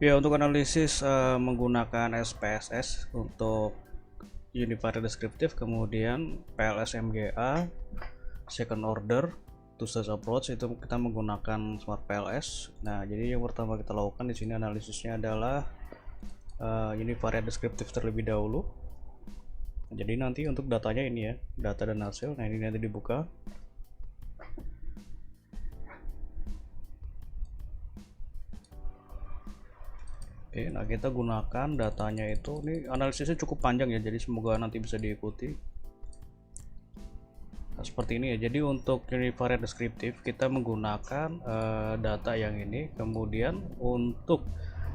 Ya, untuk analisis menggunakan SPSS untuk Unified Descriptive, kemudian PLS-MGA, second order, two stage approach, itu kita menggunakan Smart PLS. Nah, jadi yang pertama kita lakukan di sini analisisnya adalah Unified Descriptive terlebih dahulu. Jadi nanti untuk datanya ini ya, data dan hasil. Nah, ini nanti dibuka. Oke, nah kita gunakan datanya itu, ini analisisnya cukup panjang ya, jadi semoga nanti bisa diikuti. Nah, seperti ini ya, jadi untuk Univariate Descriptive kita menggunakan data yang ini, kemudian untuk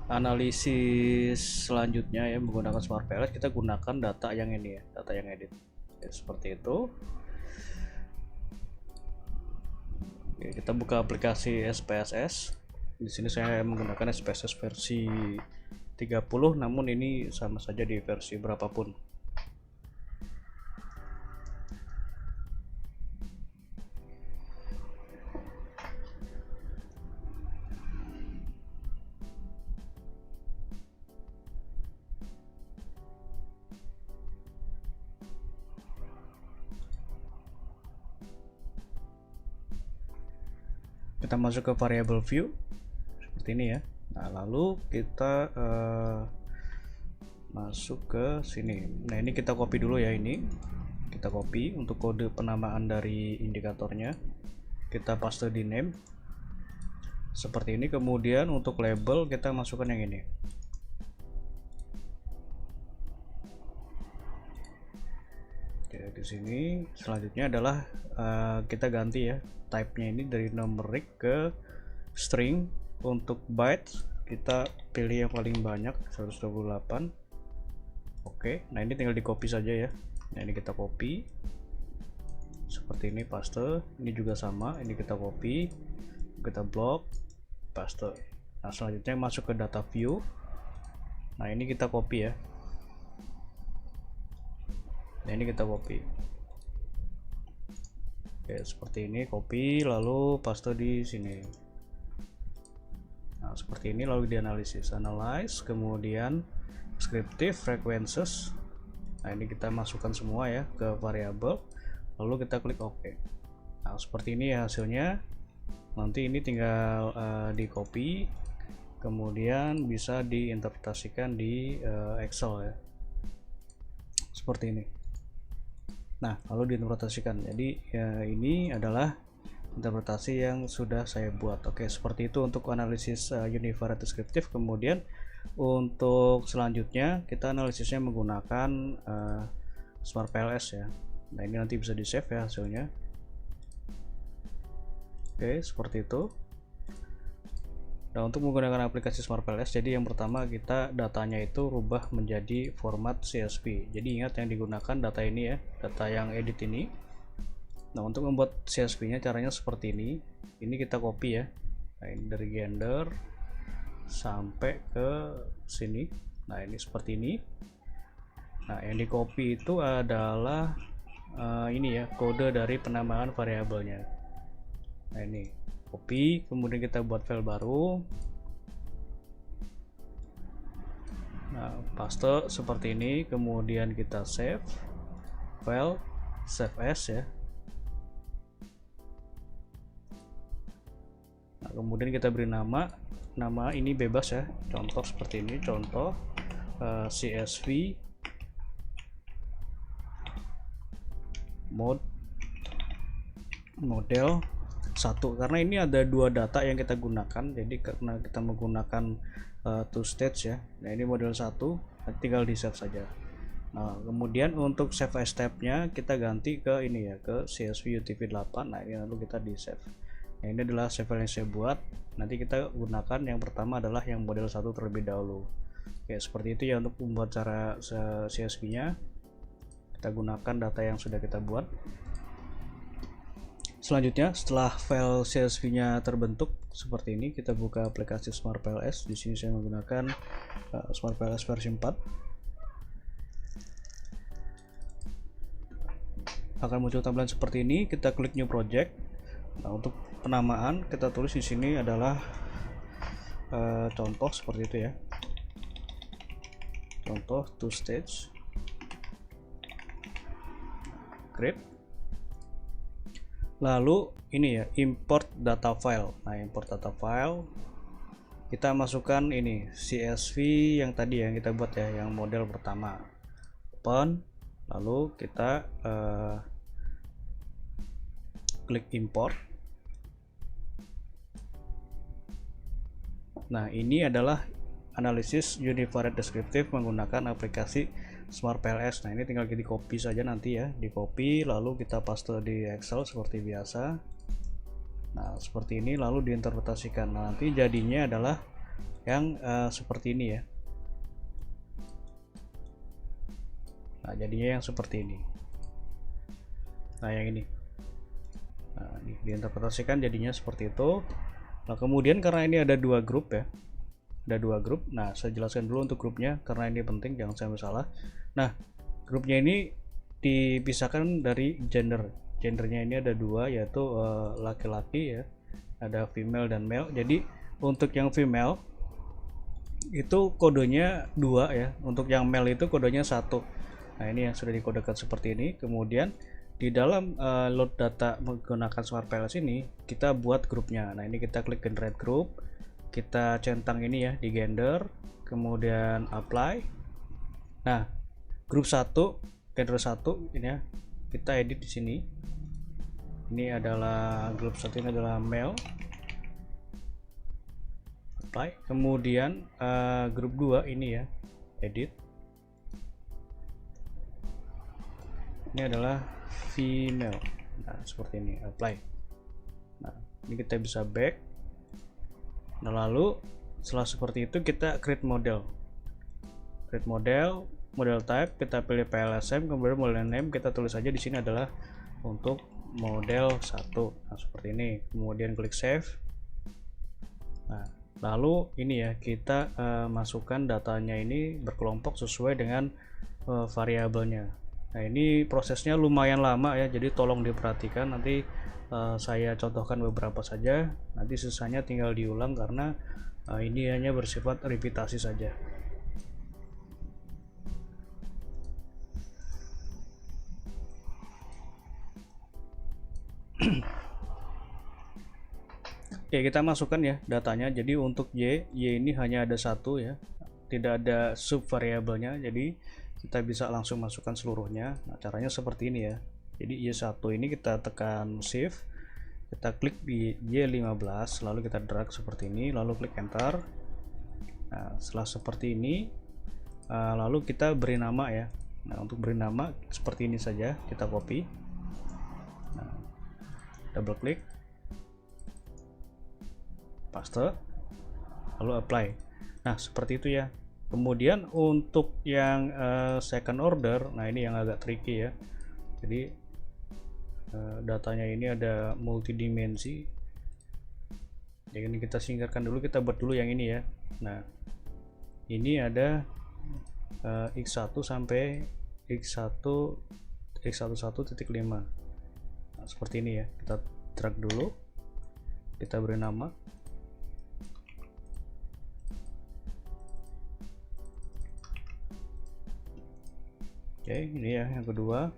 analisis selanjutnya ya menggunakan Smart PLS kita gunakan data yang ini ya, data yang edit ya, seperti itu. Oke, kita buka aplikasi SPSS. Di sini saya menggunakan SPSS versi 30, namun ini sama saja di versi berapapun. Kita masuk ke variable view seperti ini ya. Nah, lalu kita masuk ke sini. Nah, ini kita copy dulu ya, ini kita copy untuk kode penamaan dari indikatornya, kita paste di name seperti ini. Kemudian untuk label kita masukkan yang ini. Oke, di sini selanjutnya adalah kita ganti ya type-nya ini dari numeric ke string. Untuk bytes kita pilih yang paling banyak 128. Oke, nah ini tinggal di copy saja ya. Nah, ini kita copy seperti ini, paste. Ini juga sama, ini kita copy, kita blok, paste. Nah, selanjutnya masuk ke data view. Nah, ini kita copy ya. Nah, ini kita copy. Oke, seperti ini, copy lalu paste di sini. Nah, seperti ini, lalu dianalisis, analyze, kemudian descriptive frequencies. Nah, ini kita masukkan semua ya ke variabel, lalu kita klik OK. Nah, seperti ini ya hasilnya. Nanti ini tinggal di copy, kemudian bisa diinterpretasikan di Excel ya, seperti ini. Nah, lalu diinterpretasikan. Jadi ya, ini adalah interpretasi yang sudah saya buat. Oke, seperti itu untuk analisis Univariate Descriptive. Kemudian untuk selanjutnya kita analisisnya menggunakan Smart PLS ya. Nah, ini nanti bisa di save ya hasilnya. Oke, seperti itu. Nah, untuk menggunakan aplikasi Smart PLS, jadi yang pertama kita datanya itu rubah menjadi format CSV. Jadi ingat yang digunakan data ini ya, data yang edit ini. Nah, untuk membuat CSV-nya caranya seperti ini. Ini kita copy ya. Nah, ini dari gender sampai ke sini. Nah, ini seperti ini. Nah, yang di copy itu adalah ini ya, kode dari penamaan variabelnya. Nah, ini copy, kemudian kita buat file baru. Nah, paste seperti ini, kemudian kita save file, save as ya. Nah, kemudian kita beri nama ini bebas ya, contoh seperti ini, contoh CSV model 1, karena ini ada dua data yang kita gunakan. Jadi karena kita menggunakan two stage ya. Nah, ini model 1, tinggal di save saja. Nah, kemudian untuk save as tab-nya kita ganti ke ini ya, ke CSV UTF-8. Nah, ini lalu kita di save. Nah, ini adalah save file yang saya buat. Nanti kita gunakan yang pertama adalah yang model 1 terlebih dahulu. Oke, seperti itu ya untuk membuat cara CSV-nya. Kita gunakan data yang sudah kita buat. Selanjutnya, setelah file CSV-nya terbentuk seperti ini, kita buka aplikasi Smart PLS. Di sini saya menggunakan Smart PLS versi 4. Akan muncul tampilan seperti ini. Kita klik New Project. Nah, untuk penamaan kita tulis di sini adalah contoh seperti itu ya, contoh two stage create. Lalu ini ya, import data file. Nah, import data file kita masukkan ini CSV yang tadi yang kita buat ya, yang model pertama. Open, lalu kita klik import. Nah, ini adalah analisis univariate descriptive menggunakan aplikasi Smart PLS. Nah, ini tinggal di copy saja nanti ya, di copy lalu kita paste di Excel seperti biasa. Nah, seperti ini lalu diinterpretasikan. Nah, nanti jadinya adalah yang seperti ini ya. Nah, jadinya yang seperti ini. Nah, yang ini. Nah, ini diinterpretasikan jadinya seperti itu. Nah, kemudian karena ini ada dua grup ya, ada dua grup. Nah, saya jelaskan dulu untuk grupnya karena ini penting, jangan sampai salah. Nah, grupnya ini dipisahkan dari gender. Gendernya ini ada dua, yaitu laki-laki ya, ada female dan male. Jadi untuk yang female itu kodenya 2 ya, untuk yang male itu kodenya 1. Nah, ini yang sudah dikodekan seperti ini. Kemudian di dalam load data menggunakan Smart PLS ini kita buat grupnya. Nah, ini kita klik generate group, kita centang ini ya di gender, kemudian apply. Nah, grup 1 gender 1 ini ya, kita edit di sini. Ini adalah grup 1, ini adalah male, apply. Kemudian grup 2 ini ya, edit, ini adalah female. Nah, seperti ini, apply. Nah, ini kita bisa back. Nah, lalu setelah seperti itu kita create model, model type, kita pilih PLSM, kemudian model name kita tulis saja di sini adalah untuk model 1. Nah, seperti ini. Kemudian klik save. Nah, lalu ini ya, kita masukkan datanya ini berkelompok sesuai dengan variabelnya. Nah, ini prosesnya lumayan lama ya, jadi tolong diperhatikan. Nanti saya contohkan beberapa saja, nanti sisanya tinggal diulang karena ini hanya bersifat repetisi saja. Oke, kita masukkan ya datanya. Jadi untuk y ini hanya ada 1 ya, tidak ada subvariabelnya, jadi kita bisa langsung masukkan seluruhnya. Nah, caranya seperti ini ya. Jadi y1 ini kita tekan shift, kita klik di y15, lalu kita drag seperti ini, lalu klik enter. Nah, setelah seperti ini lalu kita beri nama ya. Nah, untuk beri nama seperti ini saja, kita copy. Nah, double klik, paste, lalu apply. Nah, seperti itu ya. Kemudian untuk yang second order, nah ini yang agak tricky ya. Jadi datanya ini ada multidimensi. Jadi kita singkirkan dulu, kita buat dulu yang ini ya. Nah, ini ada x1 sampai x11.5. Nah, seperti ini ya. Kita drag dulu, kita beri nama. Oke, ini ya yang kedua.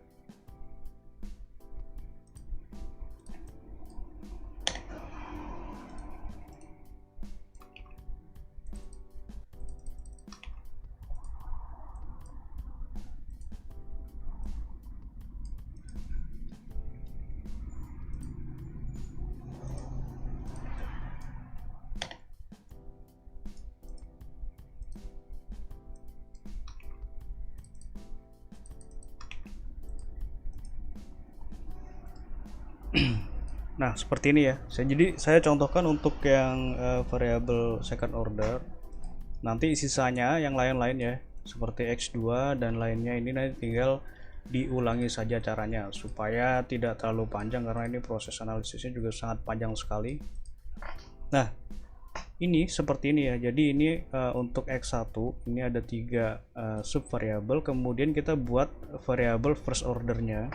Nah, seperti ini ya. Jadi saya contohkan untuk yang variabel second order. Nanti sisanya yang lain-lain ya, seperti x2 dan lainnya ini nanti tinggal diulangi saja caranya supaya tidak terlalu panjang karena ini proses analisisnya juga sangat panjang sekali. Nah, ini seperti ini ya. Jadi ini untuk x1 ini ada 3 subvariabel, kemudian kita buat variabel first ordernya.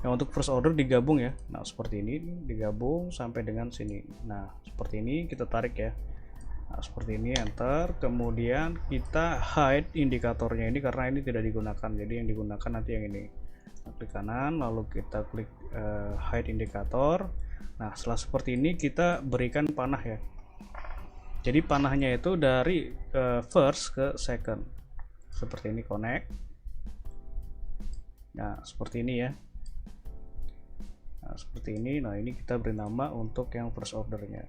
Nah, untuk first order digabung ya. Nah, seperti ini digabung sampai dengan sini. Nah, seperti ini kita tarik ya. Nah, seperti ini, enter. Kemudian kita hide indikatornya ini karena ini tidak digunakan, jadi yang digunakan nanti yang ini. Nah, klik kanan, lalu kita klik hide indikator. Nah, setelah seperti ini kita berikan panah ya. Jadi panahnya itu dari first ke second. Seperti ini, connect. Nah, seperti ini ya. Nah, seperti ini. Nah, ini kita beri nama untuk yang first ordernya.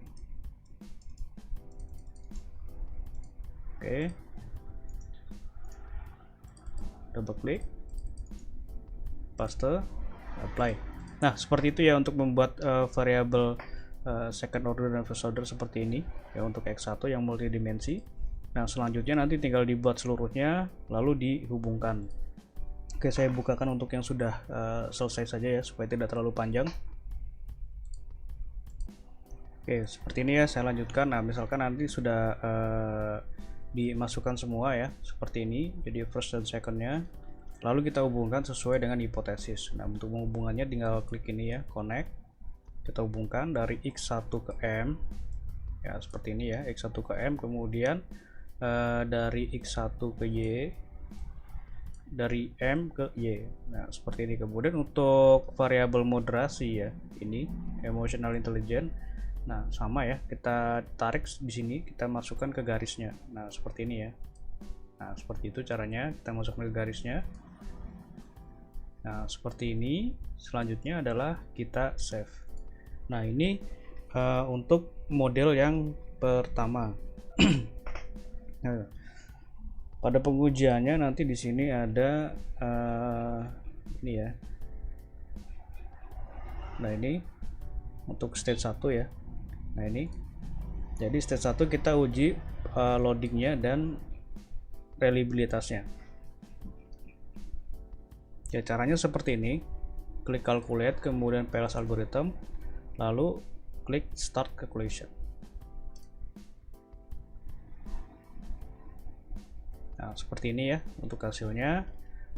Oke, double klik, paste, apply. Nah, seperti itu ya untuk membuat variabel second order dan first order seperti ini ya untuk X1 yang multidimensi. Nah, selanjutnya nanti tinggal dibuat seluruhnya lalu dihubungkan. Oke, saya bukakan untuk yang sudah selesai saja ya supaya tidak terlalu panjang. Oke, seperti ini ya, saya lanjutkan. Nah, misalkan nanti sudah dimasukkan semua ya seperti ini, jadi first dan secondnya, lalu kita hubungkan sesuai dengan hipotesis. Nah, untuk menghubungannya tinggal klik ini ya, connect. Kita hubungkan dari X1 ke M ya, seperti ini ya, X1 ke M, kemudian dari X1 ke Y, dari M ke Y. Nah, seperti ini. Kemudian untuk variabel moderasi ya, ini emotional intelligence. Nah, sama ya, kita tarik di sini, kita masukkan ke garisnya. Nah, seperti ini ya. Nah, seperti itu caranya, kita masukkan ke garisnya. Nah, seperti ini. Selanjutnya adalah kita save. Nah, ini untuk model yang pertama. Nah, pada pengujiannya nanti di sini ada ini ya. Nah, ini untuk stage 1 ya. Nah, ini jadi stage 1 kita uji loadingnya dan reliabilitasnya ya. Caranya seperti ini, klik calculate, kemudian PLS algorithm, lalu klik start calculation. Nah, seperti ini ya untuk hasilnya.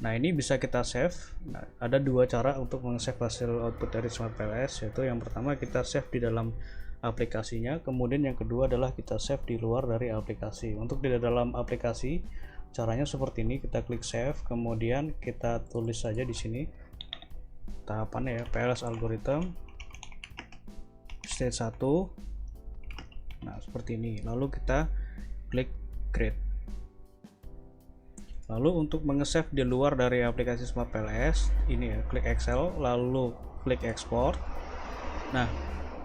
Nah, ini bisa kita save. Nah, ada dua cara untuk meng-save hasil output dari Smart PLS, yaitu yang pertama kita save di dalam aplikasinya, kemudian yang kedua adalah kita save di luar dari aplikasi. Untuk di dalam aplikasi caranya seperti ini, kita klik save, kemudian kita tulis saja di sini tahapannya ya, PLS algorithm stage 1. Nah, seperti ini, lalu kita klik create. Lalu untuk meng-save di luar dari aplikasi Smart PLS ini ya, klik Excel, lalu klik export. Nah,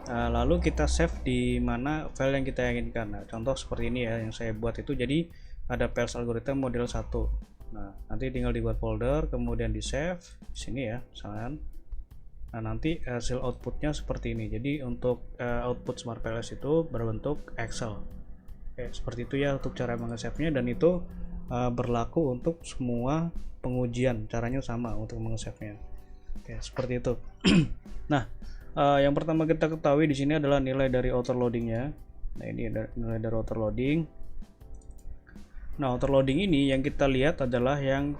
lalu kita save di mana file yang kita inginkan. Nah, contoh seperti ini ya yang saya buat itu, jadi ada PLS algorithm model 1. Nah, nanti tinggal dibuat folder, kemudian di save di sini ya misalkan. Nah, nanti hasil outputnya seperti ini. Jadi untuk output Smart PLS itu berbentuk Excel. Oke, seperti itu ya untuk cara meng-save-nya, dan itu berlaku untuk semua pengujian. Caranya sama untuk meng-save-nya. Oke, seperti itu. Nah, yang pertama kita ketahui di sini adalah nilai dari outer loadingnya. Nah, ini ada nilai dari outer loading. Nah, outer loading ini yang kita lihat adalah yang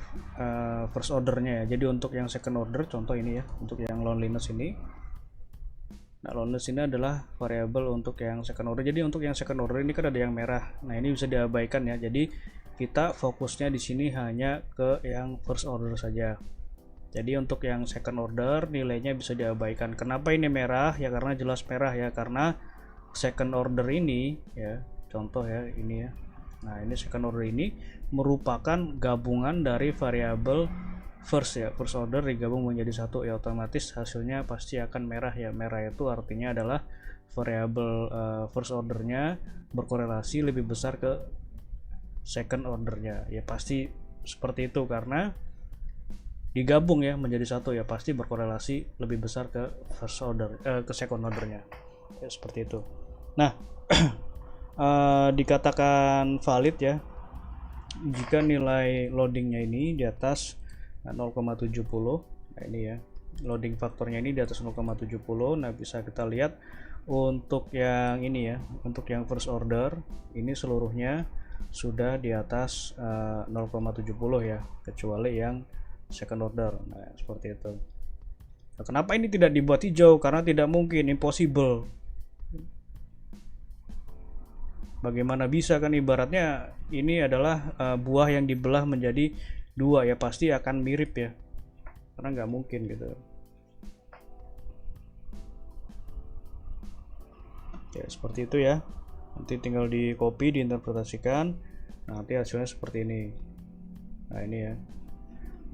first ordernya ya. Jadi untuk yang second order, contoh ini ya, untuk yang loneliness ini. Nah, loneliness ini adalah variabel untuk yang second order. Jadi untuk yang second order ini kan ada yang merah. Nah, ini bisa diabaikan ya. Jadi kita fokusnya di sini hanya ke yang first order saja. Jadi untuk yang second order nilainya bisa diabaikan. Kenapa ini merah? Ya karena jelas merah ya, karena second order ini ya, contoh ya ini ya. Nah, ini second order ini merupakan gabungan dari variabel first ya, first order digabung menjadi satu ya, otomatis hasilnya pasti akan merah ya. Merah itu artinya adalah variabel first ordernya berkorelasi lebih besar ke second ordernya ya, pasti seperti itu karena digabung ya menjadi satu ya, pasti berkorelasi lebih besar ke first order ke second ordernya ya, seperti itu. Nah, dikatakan valid ya jika nilai loadingnya ini di atas 0,70. Nah, ini ya loading faktornya ini di atas 0,70. Nah, bisa kita lihat untuk yang ini ya, untuk yang first order ini seluruhnya sudah di atas 0,70 ya, kecuali yang second order. Nah, seperti itu. Nah, kenapa ini tidak dibuat hijau? Karena tidak mungkin, impossible. Bagaimana bisa, kan ibaratnya ini adalah buah yang dibelah menjadi dua ya, pasti akan mirip ya, karena nggak mungkin gitu ya. Seperti itu ya, nanti tinggal di copy, diinterpretasikan. Nah, nanti hasilnya seperti ini. Nah ini ya.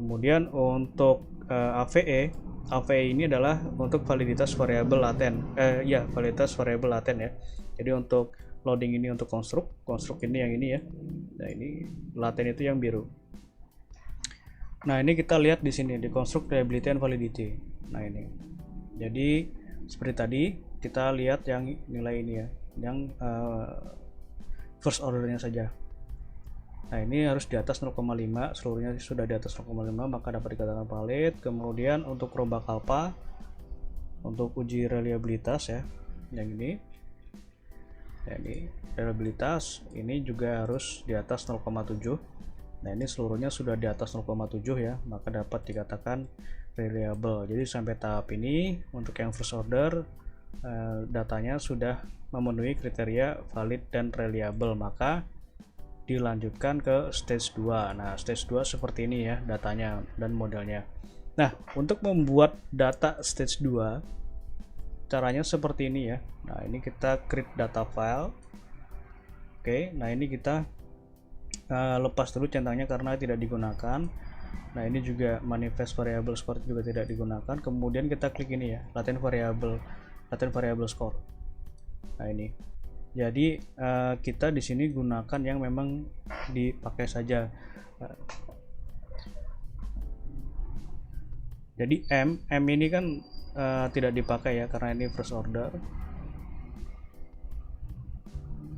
Kemudian untuk AVE ini adalah untuk validitas variabel laten, ya validitas variabel laten ya. Jadi untuk loading ini untuk konstruk ini yang ini ya. Nah ini laten itu yang biru. Nah ini kita lihat di sini di konstruk reliability and validity. Nah ini, jadi seperti tadi kita lihat yang nilai ini ya, yang first ordernya saja. Nah ini harus di atas 0,5, seluruhnya sudah di atas 0,5 maka dapat dikatakan valid. Kemudian untuk rombak alpha, untuk uji reliabilitas ya, yang ini ya, ini reliabilitas ini juga harus di atas 0,7. Nah ini seluruhnya sudah di atas 0,7 ya, maka dapat dikatakan reliable. Jadi sampai tahap ini untuk yang first order datanya sudah memenuhi kriteria valid dan reliable, maka dilanjutkan ke stage 2. Nah stage 2 seperti ini ya datanya dan modelnya. Nah untuk membuat data stage 2 caranya seperti ini ya. Nah ini kita create data file. Oke, nah ini kita lepas dulu centangnya karena tidak digunakan. Nah ini juga manifest variable score juga tidak digunakan. Kemudian kita klik ini ya, latent variable score. Nah ini, jadi kita di sini gunakan yang memang dipakai saja. Jadi M ini kan tidak dipakai ya karena ini first order.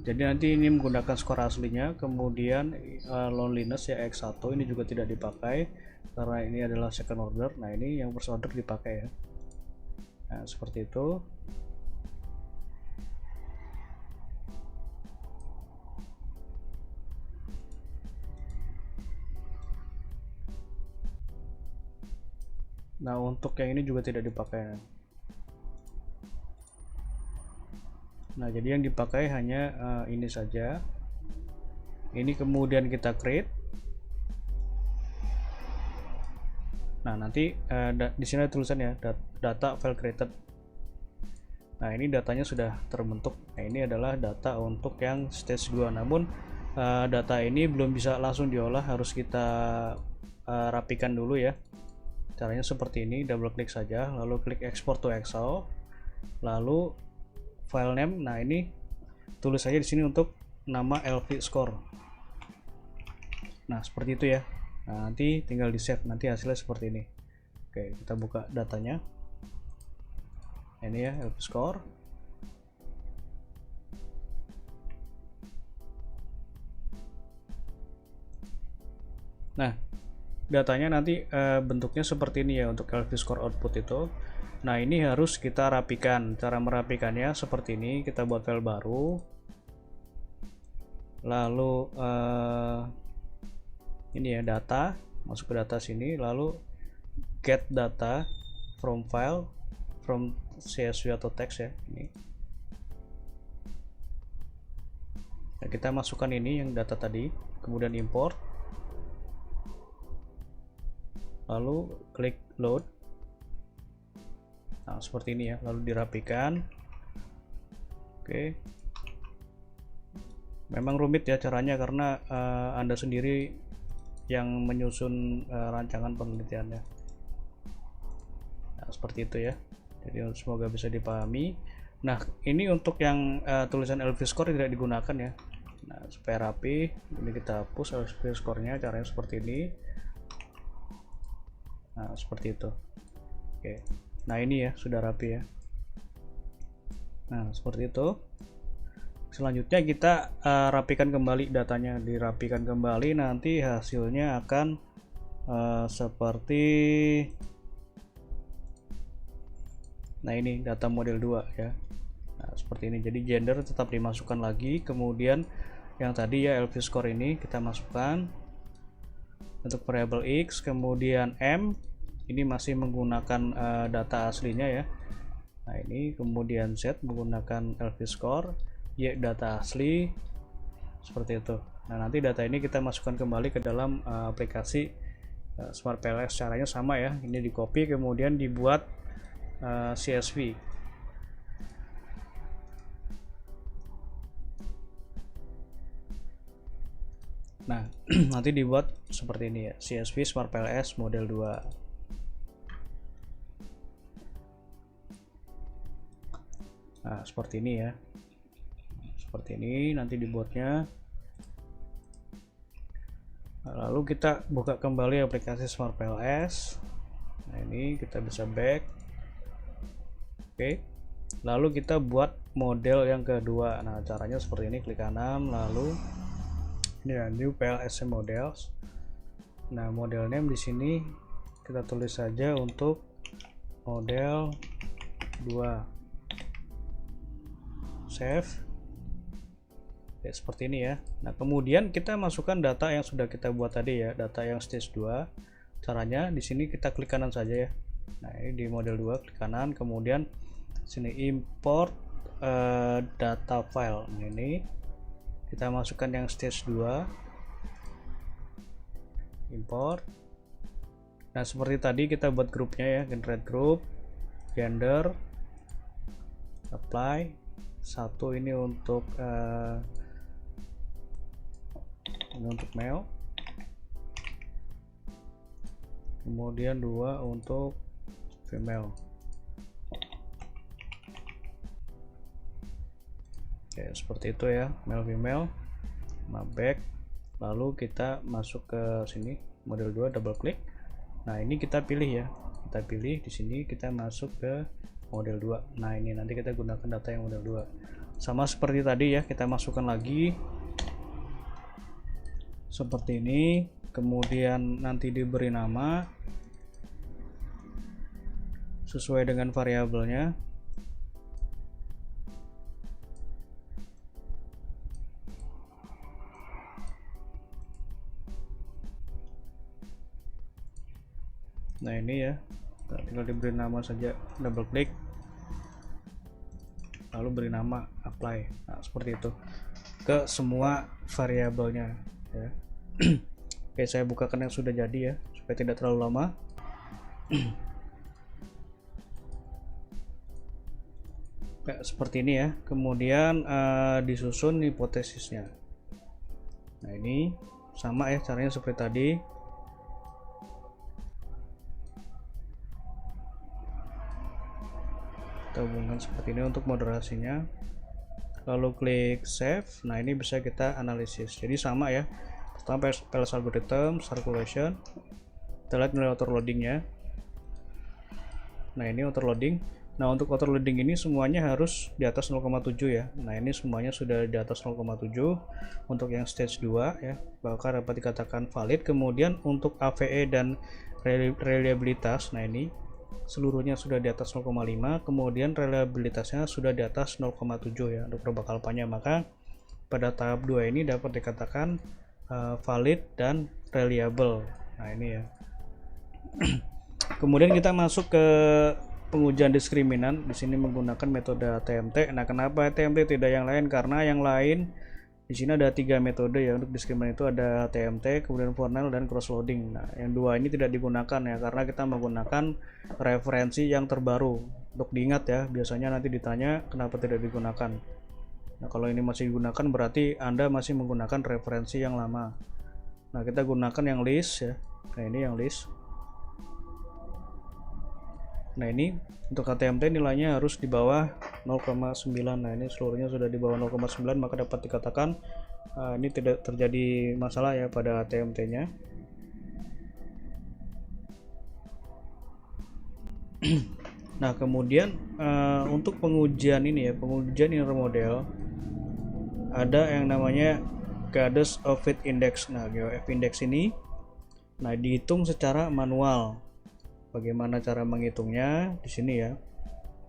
Jadi nanti ini menggunakan skor aslinya. Kemudian loneliness ya X1 ini juga tidak dipakai karena ini adalah second order. Nah ini yang first order dipakai ya. Nah seperti itu. Nah untuk yang ini juga tidak dipakai. Nah jadi yang dipakai hanya ini saja. Ini kemudian kita create. Nah nanti di sini ada tulisan ya, data file created. Nah ini datanya sudah terbentuk. Nah ini adalah data untuk yang stage 2. Namun data ini belum bisa langsung diolah, harus kita rapikan dulu ya. Caranya seperti ini, double klik saja, lalu klik export to Excel, lalu file name. Nah ini tulis saja di sini untuk nama LV score. Nah seperti itu ya. Nah nanti tinggal di save, nanti hasilnya seperti ini. Oke, kita buka datanya. Ini ya LV score. Nah datanya nanti bentuknya seperti ini ya untuk LV score output itu. Nah ini harus kita rapikan. Cara merapikannya seperti ini, kita buat file baru, lalu ini ya data, masuk ke data sini, lalu get data from file, from CSV atau text ya ini. Nah, kita masukkan ini yang data tadi, kemudian import, lalu klik load. Nah seperti ini ya, lalu dirapikan. Oke, memang rumit ya caranya karena Anda sendiri yang menyusun rancangan penelitiannya. Nah seperti itu ya, jadi semoga bisa dipahami. Nah ini untuk yang tulisan LV score tidak digunakan ya. Nah supaya rapi, ini kita hapus LV score-nya. Caranya seperti ini. Nah seperti itu. Oke, nah ini ya sudah rapi ya. Nah seperti itu. Selanjutnya kita rapikan kembali datanya, dirapikan kembali, nanti hasilnya akan seperti, nah ini data model 2 ya. Nah seperti ini, jadi gender tetap dimasukkan lagi, kemudian yang tadi ya LV score ini kita masukkan untuk variabel X, kemudian M ini masih menggunakan data aslinya ya. Nah ini kemudian Z menggunakan LV score, Y data asli, seperti itu. Nah, nanti data ini kita masukkan kembali ke dalam aplikasi Smart PLS. Caranya sama ya, ini di copy kemudian dibuat CSV. Nah, nanti dibuat seperti ini ya, CSV Smart PLS model 2. Nah, seperti ini ya. Seperti ini nanti dibuatnya. Lalu kita buka kembali aplikasi Smart PLS. Nah, ini kita bisa back. Oke. Lalu kita buat model yang kedua. Nah, caranya seperti ini, klik kanan lalu ini ya, new PLS models. Nah, model name di sini kita tulis saja untuk model 2. Save. Oke, seperti ini ya. Nah, kemudian kita masukkan data yang sudah kita buat tadi ya, data yang stage 2. Caranya di sini kita klik kanan saja ya. Nah, ini di model 2 klik kanan, kemudian sini import data file. Nah, ini kita masukkan yang stage 2, import. Nah, seperti tadi kita buat grupnya ya, generate group, gender, apply. Satu ini untuk male, kemudian 2 untuk female. Oke, seperti itu ya, male female. Nah, back, lalu kita masuk ke sini model 2, double klik. Nah, ini kita pilih ya, kita pilih di sini, kita masuk ke model 2. Nah, ini nanti kita gunakan data yang model 2 sama seperti tadi ya, kita masukkan lagi seperti ini, kemudian nanti diberi nama sesuai dengan variabelnya. Nah, ini ya, tinggal diberi nama saja, double klik lalu beri nama apply. Nah, seperti itu ke semua variabelnya ya. Oke, saya bukakan yang sudah jadi ya supaya tidak terlalu lama. Kayak seperti ini ya, kemudian disusun hipotesisnya. Nah, ini sama ya caranya seperti tadi. Kita hubungkan seperti ini untuk moderasinya, lalu klik save. Nah, ini bisa kita analisis, jadi sama ya. Pertama PLS algorithm circulation, kita lihat nilai autoloadingnya. Nah, ini autoloading. Nah, untuk autoloading ini semuanya harus di atas 0,7 ya. Nah, ini semuanya sudah di atas 0,7 untuk yang stage 2 ya, bahkan dapat dikatakan valid. Kemudian untuk AVE dan reliabilitas, nah ini seluruhnya sudah di atas 0,5, kemudian reliabilitasnya sudah di atas 0,7 ya untuk beberapa kalpanya. Maka pada tahap 2 ini dapat dikatakan valid dan reliable. Nah, ini ya. Kemudian kita masuk ke pengujian diskriminan. Di sini menggunakan metode TMT. Nah, kenapa TMT tidak yang lain? Karena yang lain di sini ada 3 metode ya untuk diskriminan, itu ada TMT, kemudian Fornell dan cross loading. Nah, yang dua ini tidak digunakan ya karena kita menggunakan referensi yang terbaru. Untuk diingat ya, biasanya nanti ditanya kenapa tidak digunakan. Nah, kalau ini masih digunakan berarti Anda masih menggunakan referensi yang lama. Nah, kita gunakan yang list ya. Nah, ini yang list. Nah, ini untuk KTMT nilainya harus di bawah 0,9. Nah, ini seluruhnya sudah di bawah 0,9, maka dapat dikatakan ini tidak terjadi masalah ya pada KTMT-nya. Nah, kemudian untuk pengujian ini ya, pengujian inner model, ada yang namanya Goddess of Fit Index. Nah, GOF index ini dihitung secara manual. Bagaimana cara menghitungnya di sini ya.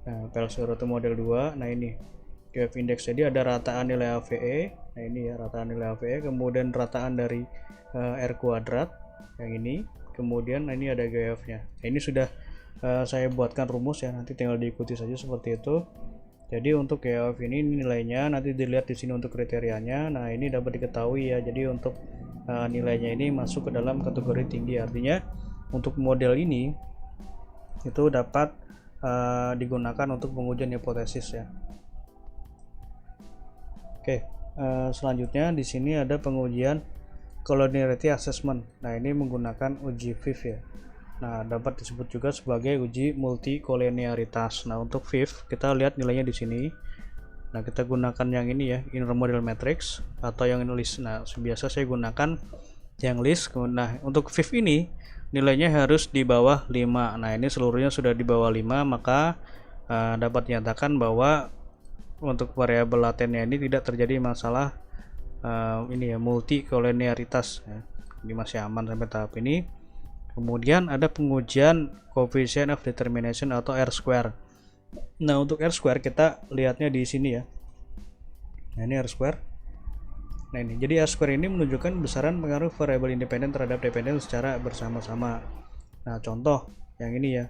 Nah, PLS algorithm model 2. Nah, ini GOF index, jadi ada rataan nilai AVE. Nah, ini ya rataan nilai AVE, kemudian rataan dari R kuadrat yang ini, kemudian ini ada GOF-nya. Nah, ini sudah saya buatkan rumus ya, nanti tinggal diikuti saja seperti itu. Jadi untuk GAF ini nilainya nanti dilihat di sini untuk kriterianya. Nah, ini dapat diketahui ya. Jadi untuk nilainya ini masuk ke dalam kategori tinggi. Artinya untuk model ini itu dapat digunakan untuk pengujian hipotesis ya. Oke, selanjutnya di sini ada pengujian collinearity assessment. Nah, ini menggunakan uji VIF ya. Nah, dapat disebut juga sebagai uji multikolinearitas. Nah, untuk VIF kita lihat nilainya di sini. Nah, kita gunakan yang ini ya, inner model matrix atau yang list. Nah, biasa saya gunakan yang list. Nah, untuk VIF ini nilainya harus di bawah 5. Nah, ini seluruhnya sudah di bawah 5, maka dapat dinyatakan bahwa untuk variabel latennya ini tidak terjadi masalah ini ya, multikolinearitas ya. Ini masih aman sampai tahap ini. Kemudian ada pengujian coefficient of determination atau R-square. Nah, untuk R-square kita lihatnya di sini ya. Nah, ini R-square. Nah, ini. Jadi R-square ini menunjukkan besaran pengaruh variabel independen terhadap dependen secara bersama-sama. Nah, contoh yang ini ya,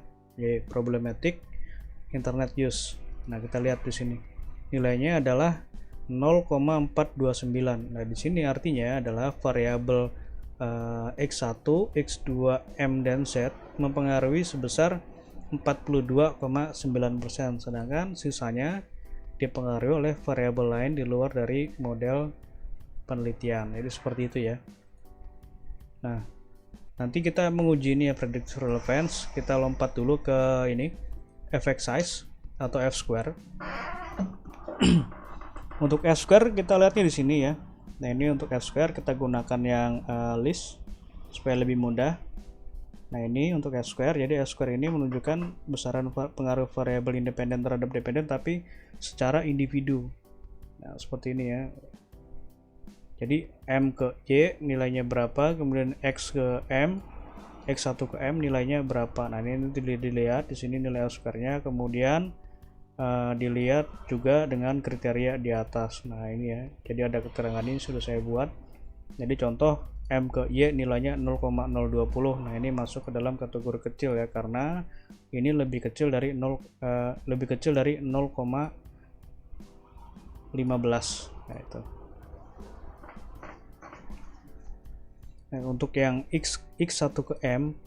problematic internet use. Nah, kita lihat di sini. Nilainya adalah 0,429. Nah, di sini artinya adalah variabel X1, X2, M dan Z mempengaruhi sebesar 42,9%, sedangkan sisanya dipengaruhi oleh variabel lain di luar dari model penelitian. Jadi seperti itu ya. Nah, nanti kita menguji ini ya, predictive relevance. Kita lompat dulu ke ini, effect size atau F-square. Untuk F-square kita lihatnya di sini ya. Nah, ini untuk F-square kita gunakan yang list supaya lebih mudah. Nah, ini untuk F-square. Jadi F-square ini menunjukkan besaran pengaruh variabel independen terhadap dependen tapi secara individu. Nah, seperti ini ya. Jadi M ke Y nilainya berapa, kemudian X ke M, X1 ke M nilainya berapa. Nah, ini dilihat di sini nilai F-square-nya, kemudian dilihat juga dengan kriteria di atas. Nah, ini ya, jadi ada keterangan ini sudah saya buat. Jadi contoh M ke Y nilainya 0,020. Nah, ini masuk ke dalam kategori kecil ya, karena ini lebih kecil dari 0,15. Nah, itu. Nah, untuk yang X1 ke M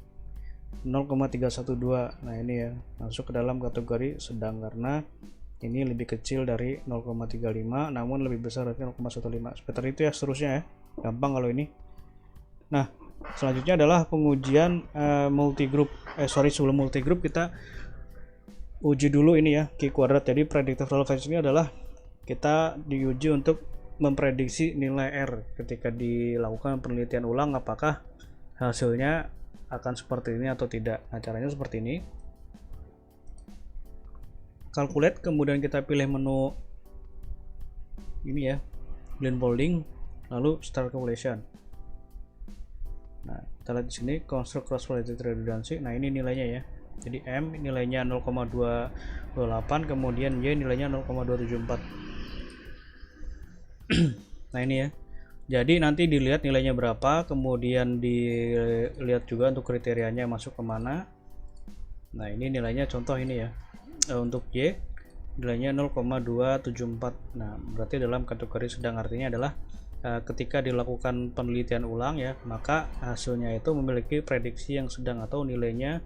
0,312. Nah, ini ya masuk ke dalam kategori sedang karena ini lebih kecil dari 0,35 namun lebih besar dari 0,15. Seperti itu ya, seterusnya ya. Gampang kalau ini. Nah, selanjutnya adalah pengujian multigroup. Sebelum multigroup kita uji dulu ini ya, Q kuadrat. Jadi predictive relevance ini adalah kita diuji untuk memprediksi nilai R ketika dilakukan penelitian ulang, apakah hasilnya akan seperti ini atau tidak. Nah, caranya seperti ini. Calculate, kemudian kita pilih menu ini ya, blindfolding, lalu start calculation. Nah, kita lihat di sini construct cross validated redundancy. Nah, ini nilainya ya. Jadi M nilainya 0,228, kemudian Y nilainya 0,274. Nah, ini ya. Jadi nanti dilihat nilainya berapa, kemudian dilihat juga untuk kriterianya masuk kemana. Nah, ini nilainya contoh ini ya. Untuk Y nilainya 0,274. Nah, berarti dalam kategori sedang, artinya adalah ketika dilakukan penelitian ulang ya, maka hasilnya itu memiliki prediksi yang sedang atau nilainya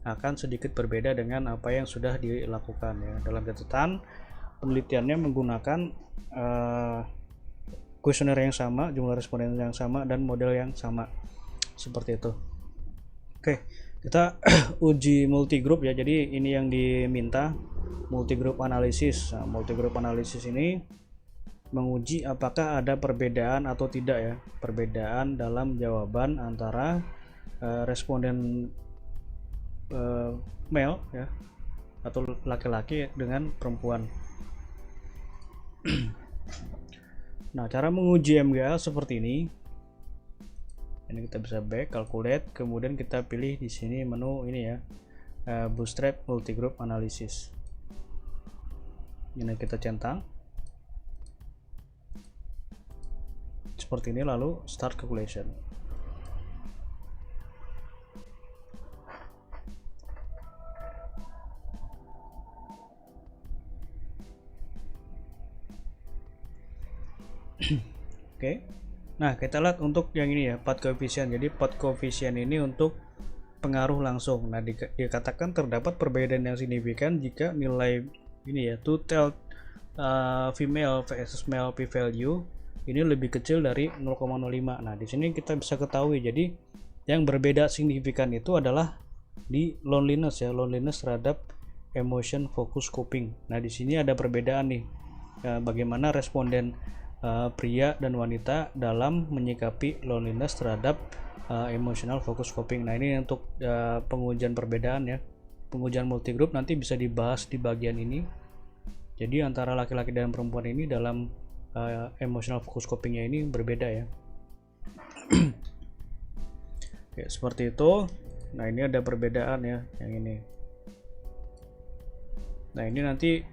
akan sedikit berbeda dengan apa yang sudah dilakukan ya. Dalam catatan penelitiannya menggunakan kuesioner yang sama, jumlah responden yang sama, dan model yang sama, seperti itu. Oke, kita uji multigroup ya. Jadi ini yang diminta, multigroup analisis. Nah, multigroup analisis ini menguji apakah ada perbedaan atau tidak ya, perbedaan dalam jawaban antara responden male ya atau laki-laki dengan perempuan. Nah, cara menguji MGL seperti ini. Ini kita bisa back, calculate, kemudian kita pilih di sini menu ini ya, bootstrap multigroup analysis. Ini kita centang seperti ini, lalu start calculation. Oke. Nah, kita lihat untuk yang ini ya, path coefficient. Jadi path coefficient ini untuk pengaruh langsung. Nah, dikatakan terdapat perbedaan yang signifikan jika nilai ini ya, two-tailed female versus male p-value ini lebih kecil dari 0,05. Nah, di sini kita bisa ketahui. Jadi yang berbeda signifikan itu adalah di loneliness ya, loneliness terhadap emotion focus coping. Nah, di sini ada perbedaan nih. Bagaimana responden pria dan wanita dalam menyikapi loneliness terhadap emotional focus coping. Nah, ini untuk pengujian perbedaan ya. Pengujian multigroup nanti bisa dibahas di bagian ini. Jadi antara laki-laki dan perempuan ini dalam emotional focus copingnya ini berbeda ya. Oke, seperti itu. Nah, ini ada perbedaan ya yang ini. Nah, ini nanti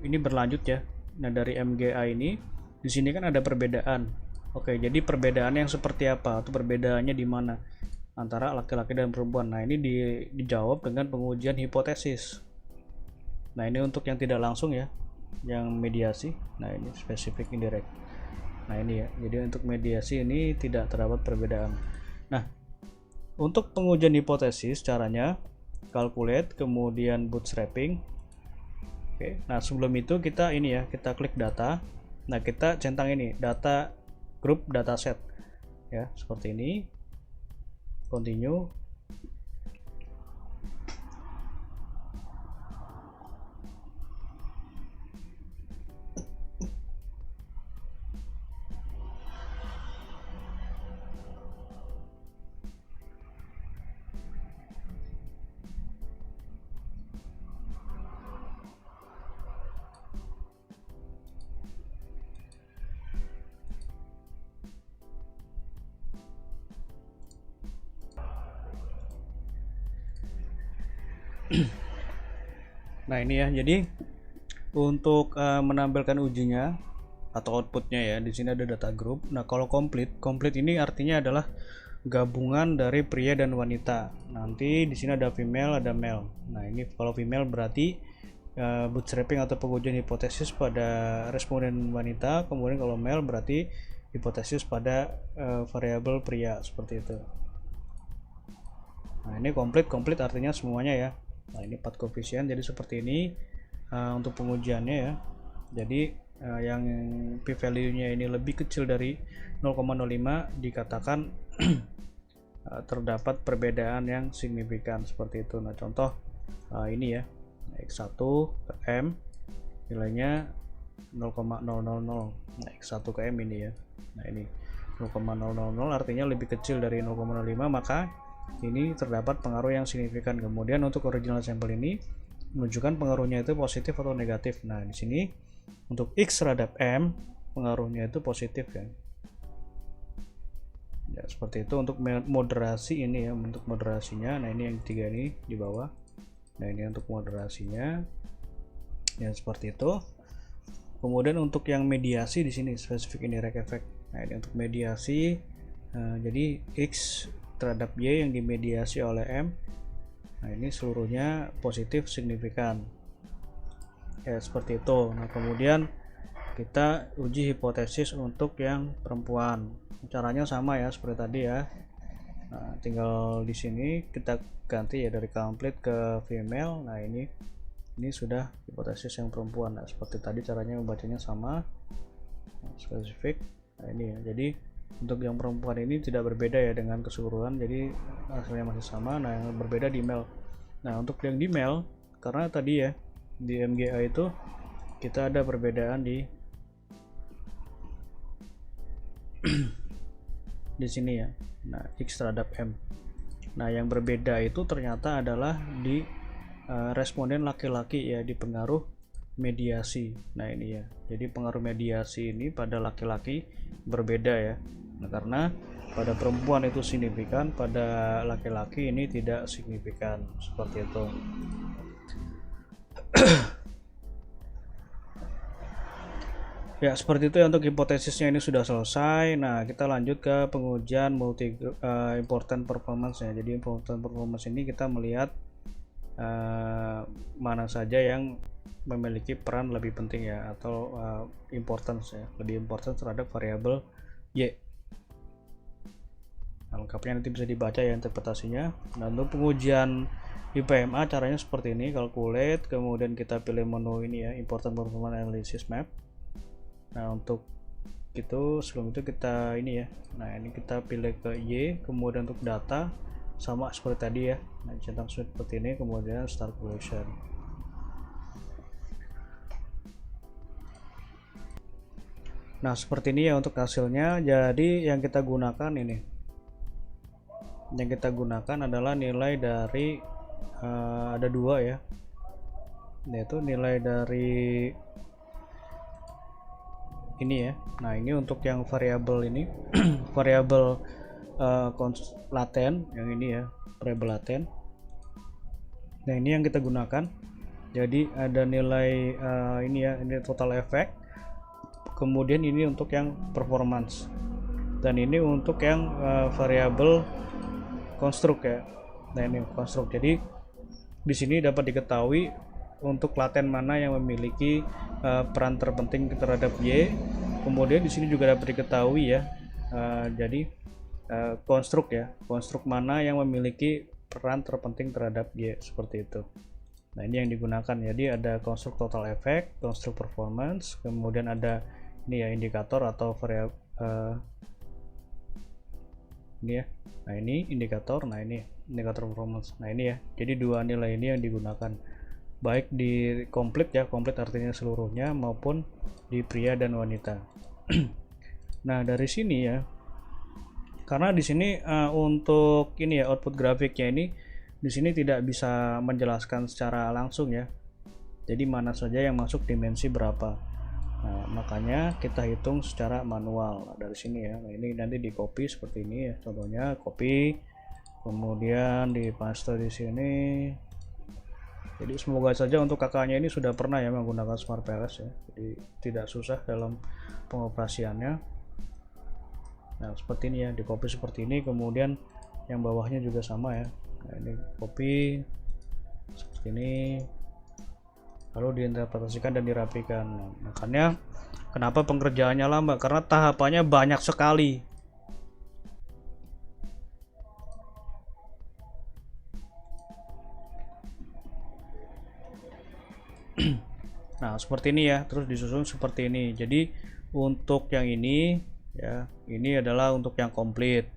ini berlanjut ya. Nah, dari MGA ini di sini kan ada perbedaan. Oke, jadi perbedaan yang seperti apa atau perbedaannya di mana antara laki-laki dan perempuan. Nah, ini dijawab dengan pengujian hipotesis. Nah, ini untuk yang tidak langsung ya, yang mediasi. Nah, ini spesifik indirect. Nah, ini ya. Jadi untuk mediasi ini tidak terdapat perbedaan. Nah, untuk pengujian hipotesis caranya calculate, kemudian bootstrapping. Oke, nah sebelum itu kita ini ya, kita klik data. Nah, kita centang ini data group dataset ya, seperti ini. Continue. Nah, ini ya. Jadi untuk menampilkan ujinya atau outputnya ya, di sini ada data group. Nah, kalau complete ini artinya adalah gabungan dari pria dan wanita. Nanti di sini ada female, ada male. Nah, ini kalau female berarti bootstrapping atau pengujian hipotesis pada responden wanita. Kemudian kalau male berarti hipotesis pada variabel pria, seperti itu. Nah, ini complete artinya semuanya ya. Nah, ini path coefficient jadi seperti ini untuk pengujiannya ya. Jadi yang p-value-nya ini lebih kecil dari 0,05 dikatakan terdapat perbedaan yang signifikan, seperti itu. Nah, contoh ini ya, x1 ke m nilainya 0,000. Nah, x1 ke m ini ya. Nah, ini 0,000 artinya lebih kecil dari 0,05, maka ini terdapat pengaruh yang signifikan. Kemudian untuk original sampel ini menunjukkan pengaruhnya itu positif atau negatif. Nah, di sini untuk x terhadap m pengaruhnya itu positif ya. Ya, seperti itu untuk moderasi ini ya, untuk moderasinya. Nah, ini yang ketiga ini di bawah. Nah, ini untuk moderasinya. Ya, seperti itu. Kemudian untuk yang mediasi di sini spesifik indirect effect. Nah, ini untuk mediasi. Jadi x terhadap y yang dimediasi oleh m. Nah, ini seluruhnya positif signifikan ya, seperti itu. Nah, kemudian kita uji hipotesis untuk yang perempuan. Caranya sama ya seperti tadi ya. Nah, tinggal di sini kita ganti ya dari complete ke female. Nah, ini sudah hipotesis yang perempuan. Nah, seperti tadi caranya membacanya sama. Nah, spesifik. Nah, ini ya. Jadi untuk yang perempuan ini tidak berbeda ya dengan keseluruhan, jadi hasilnya masih sama. Nah, yang berbeda di male. Nah, untuk yang di male, karena tadi ya di MGA itu kita ada perbedaan di di sini ya. Nah, x terhadap m. Nah, yang berbeda itu ternyata adalah di responden laki-laki ya, di pengaruh mediasi. Nah, ini ya. Jadi pengaruh mediasi ini pada laki-laki berbeda ya. Nah, karena pada perempuan itu signifikan, pada laki-laki ini tidak signifikan, seperti itu. Ya, seperti itu ya untuk hipotesisnya ini sudah selesai. Nah, kita lanjut ke pengujian important performance ya. Jadi important performance ini kita melihat mana saja yang memiliki peran lebih penting ya, atau importance ya, lebih importance terhadap variabel y. Nah, lengkapnya nanti bisa dibaca ya interpretasinya. Nah, untuk pengujian IPMA caranya seperti ini, calculate, kemudian kita pilih menu ini ya, important performance analysis map. Nah, untuk itu sebelum itu kita ini ya, nah ini kita pilih ke Y, kemudian untuk data sama seperti tadi ya, nah centang seperti ini, kemudian start calculation. Nah seperti ini ya untuk hasilnya. Jadi yang kita gunakan ini, yang kita gunakan adalah nilai dari ada dua ya, yaitu nilai dari ini ya. Nah ini untuk yang variabel ini variabel laten, yang ini ya, variabel laten. Nah ini yang kita gunakan. Jadi ada nilai ini ya, ini total effect, kemudian ini untuk yang performance, dan ini untuk yang variabel construct ya. Nah ini construct. Jadi di sini dapat diketahui untuk laten mana yang memiliki peran terpenting terhadap Y. Kemudian di sini juga dapat diketahui ya, jadi konstruk ya, konstruk mana yang memiliki peran terpenting terhadap Y, seperti itu. Nah ini yang digunakan. Jadi ada konstruk total effect, konstruk performance, kemudian ada ini ya indikator atau variabel ini ya. Nah ini indikator, nah ini indikator performance. Nah ini ya, jadi dua nilai ini yang digunakan baik di komplit ya, komplit artinya seluruhnya, maupun di pria dan wanita. Nah dari sini ya, karena di sini untuk ini ya, output grafiknya ini di sini tidak bisa menjelaskan secara langsung ya, jadi mana saja yang masuk dimensi berapa. Nah, makanya kita hitung secara manual. Nah, dari sini ya. Nah, ini nanti di copy seperti ini ya. Contohnya copy, kemudian di paste di sini. Jadi semoga saja untuk kakaknya ini sudah pernah ya menggunakan Smart PLS ya. Jadi tidak susah dalam pengoperasiannya. Nah, seperti ini ya, di copy seperti ini, kemudian yang bawahnya juga sama ya. Nah, ini copy seperti ini, lalu diinterpretasikan dan dirapikan. Nah, makanya kenapa pengerjaannya lama, karena tahapannya banyak sekali. Nah seperti ini ya, terus disusun seperti ini. Jadi untuk yang ini ya, ini adalah untuk yang komplit,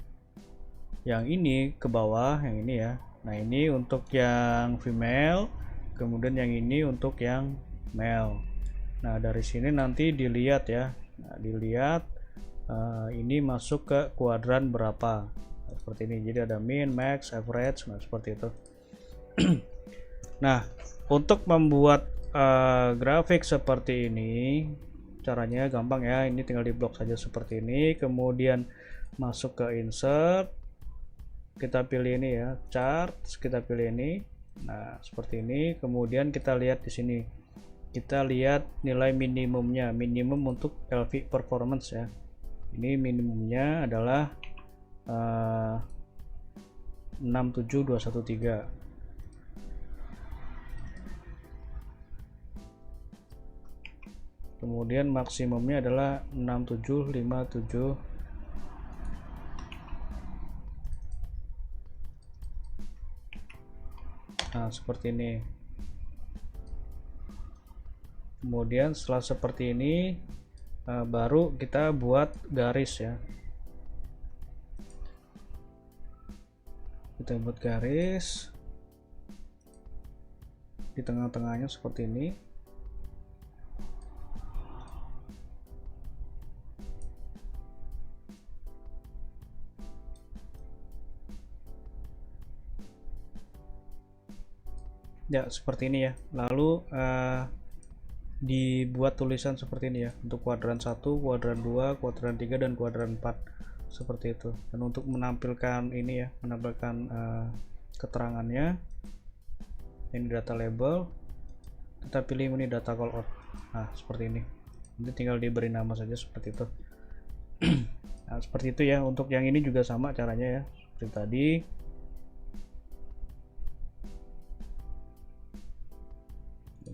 yang ini ke bawah, yang ini ya. Nah ini untuk yang female, kemudian yang ini untuk yang male. Nah dari sini nanti dilihat ya, nah, dilihat ini masuk ke kuadran berapa, nah, seperti ini. Jadi ada min, max, average, nah seperti itu. Nah untuk membuat grafik seperti ini caranya gampang ya, ini tinggal di blok saja seperti ini, kemudian masuk ke insert, kita pilih ini ya, chart, kita pilih ini. Nah seperti ini, kemudian kita lihat di sini, kita lihat nilai minimumnya, minimum untuk LV performance ya. Ini minimumnya adalah 67213. Kemudian maksimumnya adalah 6757. Nah seperti ini. Kemudian setelah seperti ini baru kita buat garis ya, kita buat garis di tengah-tengahnya seperti ini. Ya seperti ini ya, lalu dibuat tulisan seperti ini ya, untuk kuadran 1, kuadran 2, kuadran 3, dan kuadran 4 seperti itu. Dan untuk menampilkan ini ya, menampilkan keterangannya, ini data label, kita pilih ini data callout. Nah seperti ini, nanti tinggal diberi nama saja seperti itu. Nah seperti itu ya. Untuk yang ini juga sama caranya ya, seperti tadi.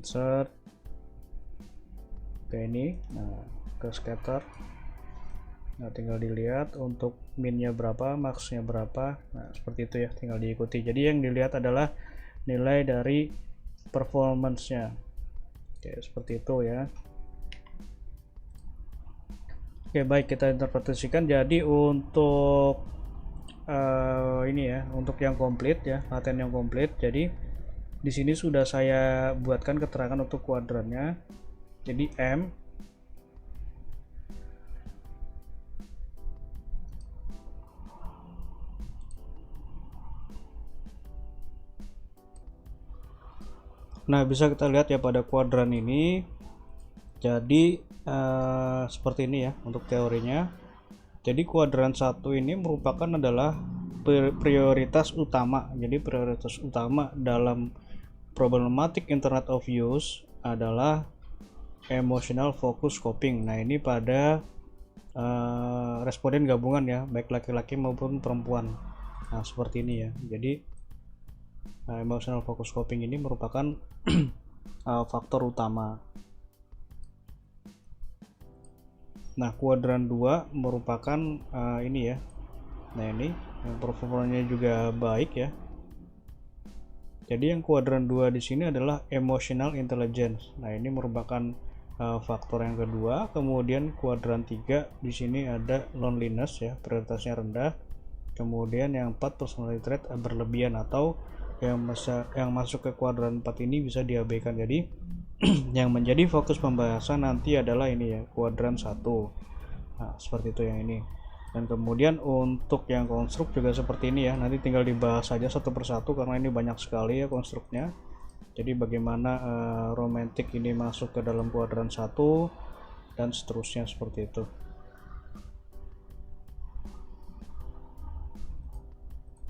insert ke ini, nah ke scatter. Nah tinggal dilihat untuk minnya berapa, maxnya berapa. Nah seperti itu ya, tinggal diikuti. Jadi yang dilihat adalah nilai dari performance-nya. Oke, seperti itu ya. Oke, baik, kita interpretasikan. Jadi untuk ini ya, untuk yang komplit ya, laten yang komplit. Jadi di sini sudah saya buatkan keterangan untuk kuadrannya. Jadi M Nah, bisa kita lihat ya pada kuadran ini. Jadi seperti ini ya untuk teorinya. Jadi kuadran 1 ini merupakan adalah prioritas utama. Jadi prioritas utama dalam problematic Internet of Use adalah emotional focus coping. Nah, ini pada responden gabungan ya, baik laki-laki maupun perempuan. Nah, seperti ini ya. Jadi emotional focus coping ini merupakan faktor utama. Nah, kuadran 2 merupakan ini ya. Nah, ini performanya juga baik ya. Jadi yang kuadran 2 di sini adalah emotional intelligence. Nah, ini merupakan faktor yang kedua. Kemudian kuadran 3 di sini ada loneliness ya, prioritasnya rendah. Kemudian yang 4 personality trait berlebihan, atau yang masuk ke kuadran 4 ini bisa diabaikan. Jadi yang menjadi fokus pembahasan nanti adalah ini ya, kuadran 1. Nah, seperti itu yang ini. Dan kemudian untuk yang konstruk juga seperti ini ya, nanti tinggal dibahas saja satu persatu karena ini banyak sekali ya konstruknya. Jadi bagaimana romantik ini masuk ke dalam kuadran 1 dan seterusnya seperti itu.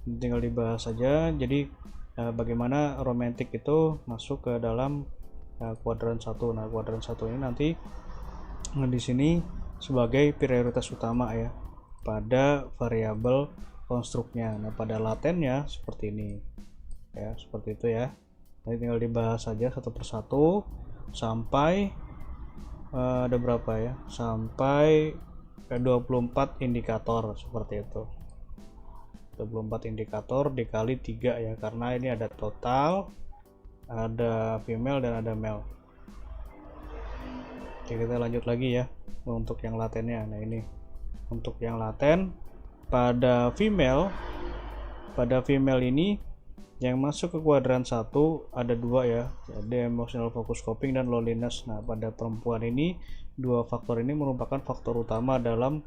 Tinggal dibahas saja. Jadi bagaimana romantik itu masuk ke dalam kuadran 1. Nah, kuadran 1 ini nanti di sini sebagai prioritas utama ya pada variabel konstruknya. Nah, pada latennya seperti ini ya, seperti itu ya. Nanti tinggal dibahas saja satu persatu sampai ada berapa ya, sampai 24 indikator seperti itu. 24 indikator dikali 3 ya, karena ini ada total, ada female dan ada male. Oke, kita lanjut lagi ya untuk yang latennya. Nah, ini untuk yang laten pada female ini yang masuk ke kuadran 1 ada 2 ya, ada emotional focus coping dan loneliness. Nah, pada perempuan ini dua faktor ini merupakan faktor utama dalam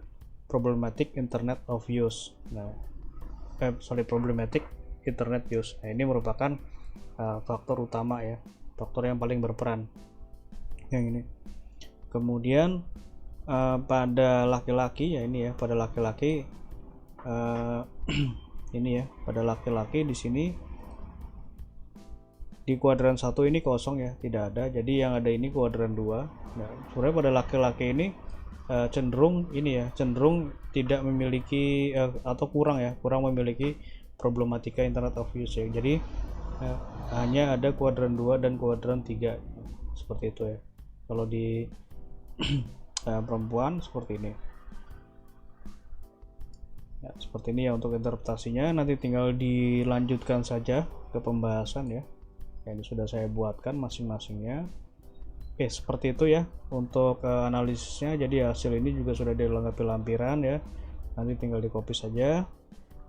problematic Internet of Use. Nah, problematic Internet use. Nah, ini merupakan faktor utama ya, faktor yang paling berperan yang ini. Kemudian pada laki-laki ya, ini ya, pada laki-laki ini ya, pada laki-laki di sini di kuadran 1 ini kosong ya, tidak ada. Jadi yang ada ini kuadran 2. Nah, sebenarnya pada laki-laki ini cenderung ini ya, cenderung tidak memiliki atau kurang memiliki problematika Internet of Use ya. Jadi hanya ada kuadran 2 dan kuadran 3 seperti itu ya. Kalau di perempuan seperti ini ya, seperti ini ya untuk interpretasinya. Nanti tinggal dilanjutkan saja ke pembahasan ya. Ini sudah saya buatkan masing-masingnya. Oke, seperti itu ya untuk analisisnya. Jadi hasil ini juga sudah dilengkapi lampiran ya, nanti tinggal di copy saja.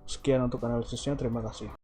Sekian untuk analisisnya, terima kasih.